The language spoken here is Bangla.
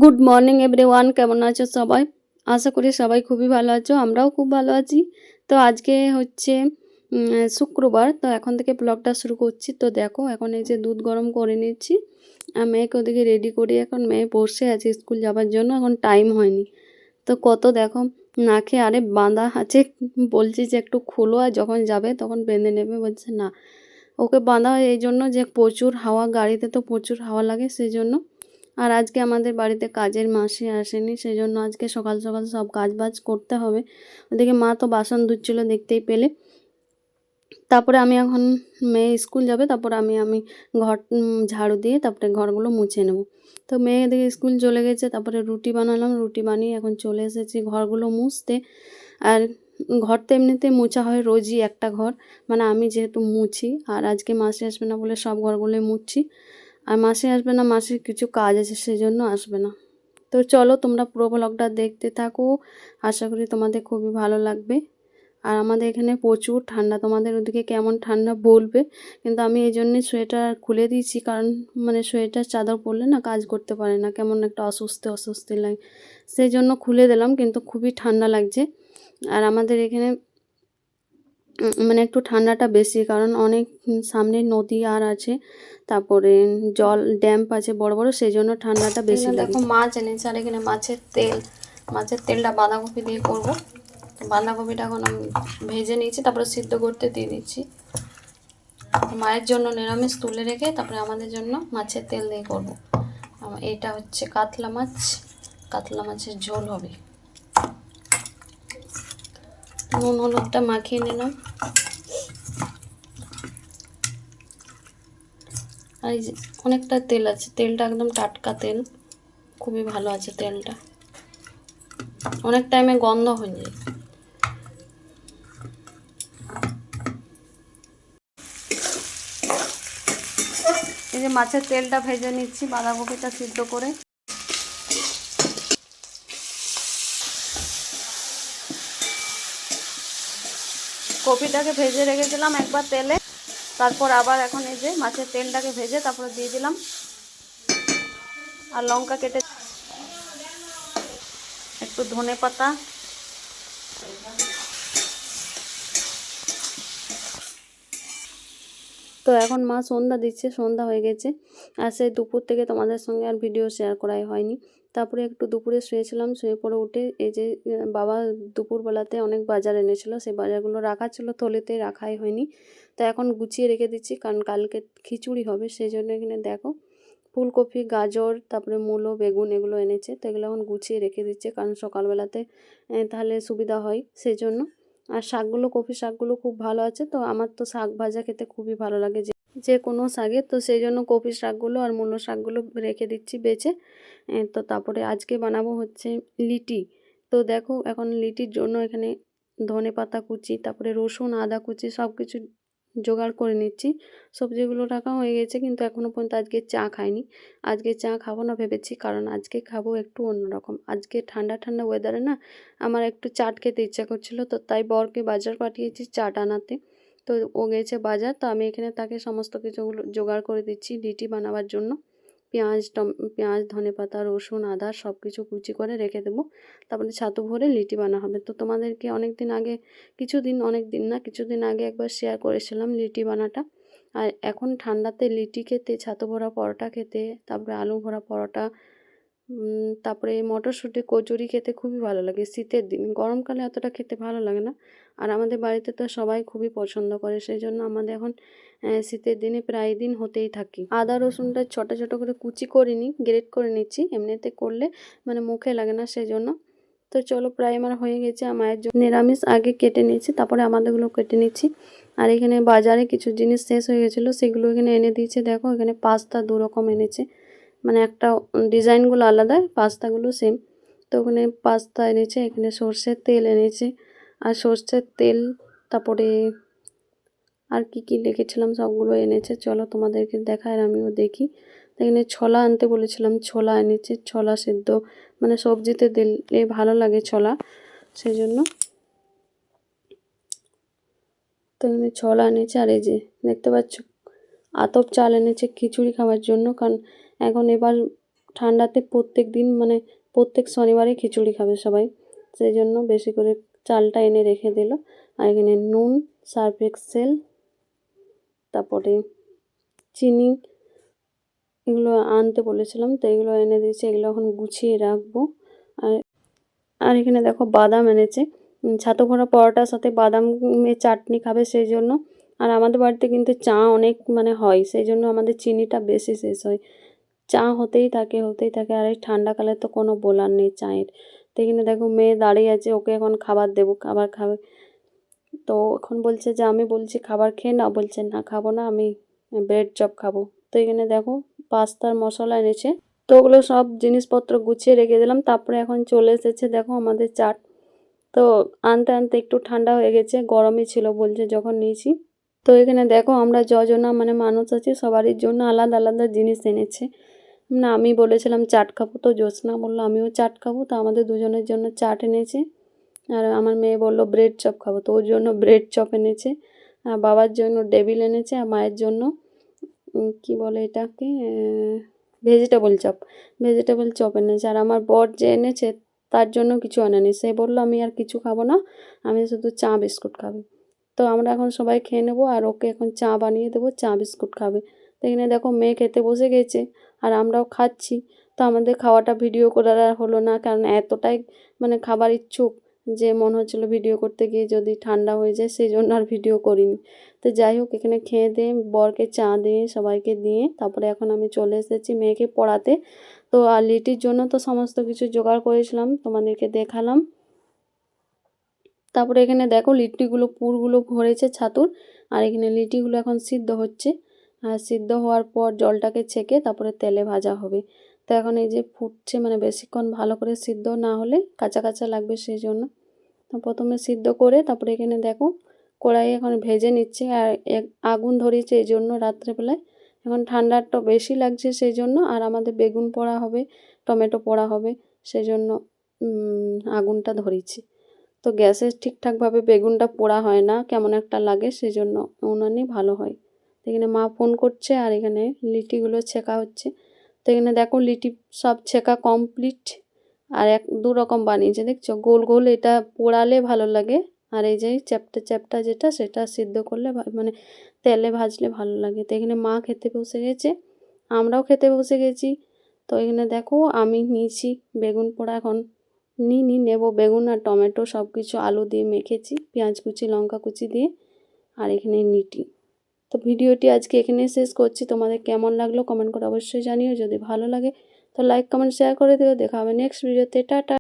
গুড মর্নিং এভরিওয়ান, কেমন আছো সবাই? আশা করি সবাই খুবই ভালো আছো, আমরাও খুব ভালো আছি। তো আজকে হচ্ছে শুক্রবার, তো এখন থেকে ব্লগটা শুরু করছি। তো দেখো এখন এই যে দুধ গরম করে নিচ্ছি আর মেয়েকে ওদিকে রেডি করি। এখন মেয়ে বসে আছে স্কুল যাওয়ার জন্য, এখন টাইম হয়নি। তো কত দেখো না খেয়ে আরে বাঁধা আছে, বলছি যে একটু খোলো আর যখন যাবে তখন বেঁধে নেবে, বলছে না। ওকে বাঁধা হয় এই জন্য যে প্রচুর হাওয়া, গাড়িতে তো প্রচুর হাওয়া লাগে সেই জন্য। আর আজকে আমাদের বাড়িতে কাজের মাসি আসেনি, সেই জন্য আজকে সকাল সকাল সব কাজ বাজ করতে হবে। ওদিকে মা তো বাসন ধুচ্ছিল দেখতেই পেলে। তারপরে আমি এখন মেয়ে স্কুল যাবে, তারপরে আমি ঘর ঝাড়ু দিয়ে তারপরে ঘরগুলো মুছে নেব। তো মেয়ে এদিকে স্কুল চলে গেছে, তারপরে রুটি বানালাম, রুটি বানিয়ে এখন চলে এসেছি ঘরগুলো মুছতে। আর ঘর তো এমনিতে মোছা হয় রোজই একটা ঘর, মানে আমি যেহেতু মুছি, আর আজকে মাসি আসবে না বলে সব ঘরগুলোই মুছছি। আর মাসি আসবে না, মাসির কিছু কাজ আছে সেই জন্য আসবে না। তো চলো তোমরা পুরো ব্লগটা দেখতে থাকো, আশা করি তোমাদের খুবই ভালো লাগবে। আর আমাদের এখানে প্রচুর ঠান্ডা, তোমাদের ওদিকে কেমন ঠান্ডা বলবে। কিন্তু আমি এই জন্যে সোয়েটার খুলে দিয়েছি, কারণ মানে সোয়েটার চাদর পরলে না কাজ করতে পারে না, কেমন একটা অস্বস্তি অস্বস্তি লাগে, সেই জন্য খুলে দিলাম। কিন্তু খুবই ঠান্ডা লাগছে। আর আমাদের এখানে মানে একটু ঠান্ডাটা বেশি, কারণ অনেক সামনে নদী আর আছে, তারপরে জল ড্যাম্প আছে বড় বড়, সেই জন্য ঠান্ডাটা বেশি লাগে। দেখো মাছ এনেছে, আর এখানে মাছের তেলটা বাঁধাকপি দিয়ে করব। বাঁধাকপিটা এখন আমি ভেজে নিয়েছি, তারপরে সিদ্ধ করতে দিয়ে দিচ্ছি। মায়ের জন্য নিরামিষ তুলে রেখে তারপরে আমাদের জন্য মাছের তেল দিয়ে করব। এটা হচ্ছে কাতলা মাছের ঝোল হবে। নুন হলুদটা মাখিয়ে নিলাম। আর এই যে অনেকটা তেল আছে, তেলটা একদম টাটকা তেল, খুবই ভালো আছে তেলটা, অনেক টাইমে গন্ধ হয়ে যায়। এই যে মাছের তেলটা ভেজে নিচ্ছি বাঁধাকপিটা সিদ্ধ করে। কপিটাকে ভেজে রেখেছিলাম একবার তেলে, তারপর আবার এখন এই যে মাছের তেলটাকে ভেজে তারপরে দিয়ে দিলাম। আর লঙ্কা কেটে, একটু ধনে পাতা, তো এখন মা সন্ধ্যা দিচ্ছে, সন্ধ্যা হয়ে গেছে। আর সেই দুপুর থেকে তোমাদের সঙ্গে আর ভিডিও শেয়ার করাই হয়নি। তারপরে একটু দুপুরে শুয়েছিলাম, শুয়ে পড়ে উঠে এই যে বাবা দুপুরবেলাতে অনেক বাজার এনেছিল, সেই বাজারগুলো রাখা ছিল থলিতে, রাখাই হয়নি। তো এখন গুছিয়ে রেখে দিচ্ছি, কারণ কালকে খিচুড়ি হবে, সেই জন্য এখানে দেখো ফুলকপি, গাজর, তারপরে মূলো, বেগুন এগুলো এনেছে। তো এগুলো এখন গুছিয়ে রেখে দিচ্ছে, কারণ সকালবেলাতে তাহলে সুবিধা হয় সেই জন্য। আর শাকগুলো, কপি শাকগুলো খুব ভালো আছে, তো আমার তো শাক ভাজা খেতে খুবই ভালো লাগে, যে কোনো শাকে, তো সেই জন্য কপি শাকগুলো আর মূলো শাকগুলো রেখে দিচ্ছি বেছে। তো তারপরে আজকে বানাবো হচ্ছে লিটি। তো দেখো এখন লিটির জন্য এখানে ধনে পাতা কুচি, তারপরে রসুন আদা কুচি সব কিছু জোগাড় করে নিচ্ছি। সবজিগুলো রাখা হয়ে গেছে, কিন্তু এখনও পর্যন্ত আজকে চা খাইনি। আজকে চা খাবো না ভেবেছি, কারণ আজকে খাবো একটু অন্যরকম। আজকে ঠান্ডা ঠান্ডা ওয়েদারে না আমার একটু চাট খেতে ইচ্ছা করছিল, তো তাই বরকে বাজার পাঠিয়েছি চাট আনাতে। তো ও গেছে বাজার, তো আমি এখানে তাকে সমস্ত কিছুগুলো জোগাড় করে দিচ্ছি লিটি বানাবার জন্য। পেঁয়াজ, ধনেপাতা, রসুন, আদা সব কিছু কুচি করে রেখে দেবো, তারপরে ছাতু ভরে লিটি বানা হবে। তো তোমাদেরকে কিছুদিন না কিছুদিন আগে একবার শেয়ার করেছিলাম লিটি বানাটা। আর এখন ঠান্ডাতে লিটি খেতে, ছাতু ভরা পরোটা খেতে, তারপরে আলু ভরা পরোটা, তারপরে মটরশুঁটি কচুরি খেতে খুবই ভালো লাগে শীতের দিন। গরমকালে অতটা খেতে ভালো লাগে না। আর আমাদের বাড়িতে তো সবাই খুবই পছন্দ করে, সেই জন্য আমাদের এখন শীতের দিনে প্রায় দিন হতেই থাকে। আদা রসুনটা ছোট ছোট করে কুচি করে নিই, গ্রেট করে নিচ্ছি, এমনিতে করলে মানে মুখে লাগে না সেই জন্য। তো চলো প্রায় আমার হয়ে গেছে। মায়ের জন্য নিরামিষ আগে কেটে নিয়েছি, তারপরে আমাদেরগুলো কেটে নিচ্ছি। আর এখানে বাজারে কিছু জিনিস শেষ হয়ে গেছিলো, সেগুলো এখানে এনে দিয়েছে। দেখো এখানে পাস্তা 2 রকম এনেছে, মানে একটা ডিজাইনগুলো আলাদা, পাস্তাগুলো সেম। তো ওখানে পাস্তা এনেছে, এখানে সর্ষের তেল এনেছে। আর সর্ষের তেল, তারপরে আর কি কি লিখেছিলাম সবগুলো এনেছে। চলো তোমাদেরকে দেখায়, আমিও দেখি। এখানে ছোলা আনতে বলেছিলাম, ছোলা এনেছে, ছোলা সেদ্ধ, মানে সবজিতে দিলে ভালো লাগে ছোলা, সেই জন্য। তো এখানে ছোলা এনেছে। আর এই যে দেখতে পাচ্ছ আতপ চাল এনেছে খিচুড়ি খাওয়ার জন্য, কারণ এবার ঠান্ডাতে প্রত্যেক দিন মানে প্রত্যেক শনিবারে খিচুড়ি খাবে সবাই, সেই জন্য বেশি করে চালটা এনে রেখে দিল। আর এখানে নুন, সার্ফ এক্সেল, তারপরে চিনি, এগুলো আনতে বলেছিলাম, তো এগুলো এনে দিয়েছে, এগুলো এখন গুছিয়ে রাখবো। আর আর এখানে দেখো বাদাম এনেছে, ছাতু ভরা পরোটার সাথে বাদামের চাটনি খাবে সেই জন্য। আর আমাদের বাড়িতে কিন্তু চা অনেক মানে হয়, সেই জন্য আমাদের চিনিটা বেশি শেষ হয়, চা হতেই থাকে হতেই থাকে। আর এই ঠান্ডাকালে তো কোনো বলার নেই চায়ের। তো এখানে দেখো মেয়ে দাঁড়িয়ে আছে, ওকে এখন খাবার দেবো, খাবার খাবে। তো এখন বলছে যে আমি বলছি খাবার খেয়ে নাও, বলছে না খাবো না, আমি ব্রেড চপ খাবো। তো এখানে দেখো পাস্তার মশলা এনেছে, তো ওগুলো সব জিনিসপত্র গুছিয়ে রেখে দিলাম। তারপরে এখন চলে এসেছে দেখো আমাদের চাট। তো আনতে আনতে একটু ঠান্ডা হয়ে গেছে, গরমই ছিল বলছে যখন নিয়েছি। তো এখানে দেখো আমরা যজনা মানে মানুষ আছি, সবারই জন্য আলাদা আলাদা জিনিস এনেছে। না আমি বলেছিলাম চাট খাবো, তো জ্যোৎস্না বললো আমিও চাট খাবো, তো আমাদের দুজনের জন্য চাট এনেছে। আর আমার মেয়ে বললো ব্রেড চপ খাবো, তো ওর জন্য ব্রেড চপ এনেছে। আর বাবার জন্য ডেভিল এনেছে, আর মায়ের জন্য কি বলে এটাকে ভেজিটেবল চপ, ভেজিটেবল চপ এনেছে। আর আমার বর যে এনেছে তার জন্য কিছু আনেনি, সে বললো আমি আর কিছু খাবো না, আমি শুধু চা বিস্কুট খাবো। তো আমরা এখন সবাই খেয়ে নেবো, আর ওকে এখন চা বানিয়ে দেবো, চা বিস্কুট খাবে। তো এখানে দেখো মেয়ে খেতে বসে গেছে, আর আমরাও খাচ্ছি। তো আমাদের খাওয়াটা ভিডিও করার আর হলো না, কারণ এতটাই মানে খাবার ইচ্ছুক যে মনে হচ্ছিলো ভিডিও করতে গিয়ে যদি ঠান্ডা হয়ে যায়, সেই জন্য আর ভিডিও করিনি। তো যাই হোক এখানে খেয়ে দিয়ে বরকে চা দিয়ে সবাইকে দিয়ে তারপরে এখন আমি চলে এসেছি মেয়েকে পড়াতে। তো আর লিটির জন্য তো সমস্ত কিছু জোগাড় করেছিলাম, তোমাদেরকে দেখালাম। তারপরে এখানে দেখো লিটিগুলো পুরগুলো ভরেছে ছাতুর, আর এখানে লিটিগুলো এখন সিদ্ধ হচ্ছে। আর সিদ্ধ হওয়ার পর জলটাকে ছেঁকে তারপরে তেলে ভাজা হবে। তো এখন এই যে ফুটছে, মানে বেশিক্ষণ ভালো করে সিদ্ধ না হলে কাঁচা কাঁচা লাগবে, সেই জন্য তো প্রথমে সিদ্ধ করে তারপরে এখানে দেখো কড়াই এখন ভেজে নিচ্ছে। আর আগুন ধরিয়েছে এই জন্য রাত্রেবেলায়, এখন ঠান্ডাটা বেশি লাগছে সেই জন্য। আর আমাদের বেগুন পোড়া হবে, টমেটো পোড়া হবে, সেই জন্য আগুনটা ধরিয়েছি। তো গ্যাসে ঠিকঠাকভাবে বেগুনটা পোড়া হয় না, কেমন একটা লাগে, সেই জন্য উনানে ভালো হয়। তো এখানে মা ফোন করছে, আর এখানে লিটিগুলো ছেঁকা হচ্ছে। তো এখানে দেখো লিটি সব ছেঁকা কমপ্লিট। আর দু রকম বানিয়েছে দেখছো, গোল গোল এটা পোড়ালে ভালো লাগে, আর এই যে চ্যাপটা চ্যাপটা যেটা সেটা সিদ্ধ করলে মানে তেলে ভাজলে ভালো লাগে। তো এখানে মা খেতে বসে গেছে, আমরাও খেতে বসে গেছি। তো এখানে দেখো আমি নিয়েছি বেগুন পোড়া, এখন নেবো বেগুন আর টমেটো সব কিছু আলু দিয়ে মেখেছি, পেঁয়াজ কুচি লঙ্কা কুচি দিয়ে। আর এখানে লিটি। তো ভিডিওটি আজকে এখানেই শেষ করছি, তোমাদের কেমন লাগলো কমেন্ট করে অবশ্যই জানিও, যদি ভালো লাগে তো লাইক কমেন্ট শেয়ার করে দিও। দেখা হবে নেক্সট ভিডিওতে, টাটা।